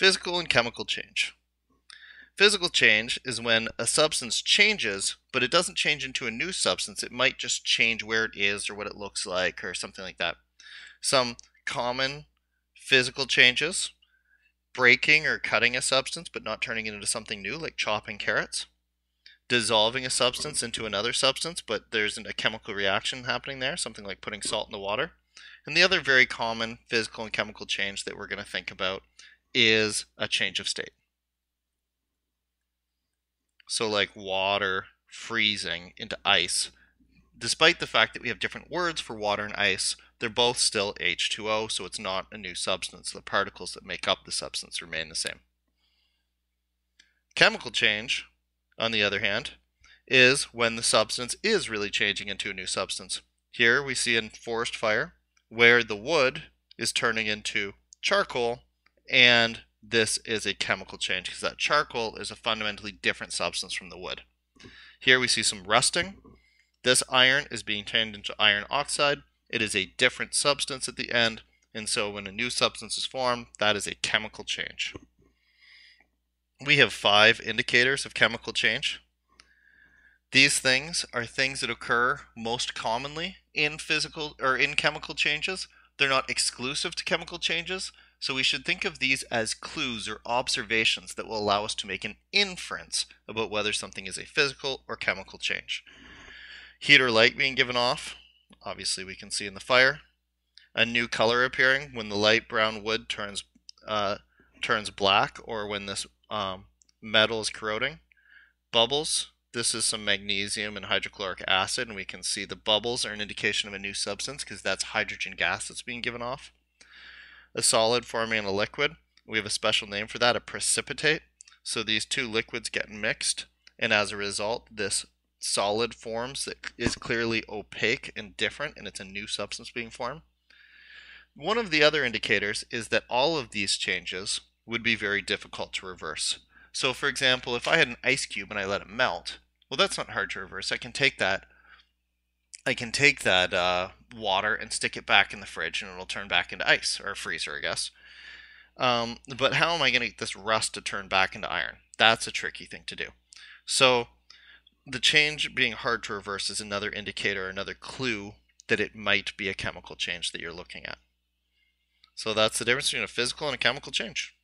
Physical and chemical change. Physical change is when a substance changes, but it doesn't change into a new substance. It might just change where it is or what it looks like or something like that. Some common physical changes: breaking or cutting a substance but not turning it into something new, like chopping carrots. Dissolving a substance into another substance, but there's a chemical reaction happening there, something like putting salt in the water. And the other very common physical and chemical change that we're going to think about is a change of state. So like water freezing into ice. Despite the fact that we have different words for water and ice, they're both still H2O, so it's not a new substance. The particles that make up the substance remain the same. Chemical change, on the other hand, is when the substance is really changing into a new substance. Here we see in forest fire where the wood is turning into charcoal, and this is a chemical change because that charcoal is a fundamentally different substance from the wood. Here we see some rusting. This iron is being turned into iron oxide. It is a different substance at the end, and so when a new substance is formed, that is a chemical change. We have 5 indicators of chemical change. These things are things that occur most commonly in physical or in chemical changes. They're not exclusive to chemical changes, so we should think of these as clues or observations that will allow us to make an inference about whether something is a physical or chemical change. Heat or light being given off, obviously we can see in the fire. A new color appearing when the light brown wood turns black, or when this metal is corroding. Bubbles. This is some magnesium and hydrochloric acid, and we can see the bubbles are an indication of a new substance because that's hydrogen gas that's being given off. A solid forming a liquid. We have a special name for that, a precipitate. So these two liquids get mixed, and as a result, this solid forms that is clearly opaque and different, and it's a new substance being formed. One of the other indicators is that all of these changes would be very difficult to reverse. So for example, if I had an ice cube and I let it melt, well, that's not hard to reverse. I can take that water and stick it back in the fridge and it'll turn back into ice, or a freezer, I guess. But how am I going to get this rust to turn back into iron? That's a tricky thing to do. So the change being hard to reverse is another indicator, another clue that it might be a chemical change that you're looking at. So that's the difference between a physical and a chemical change.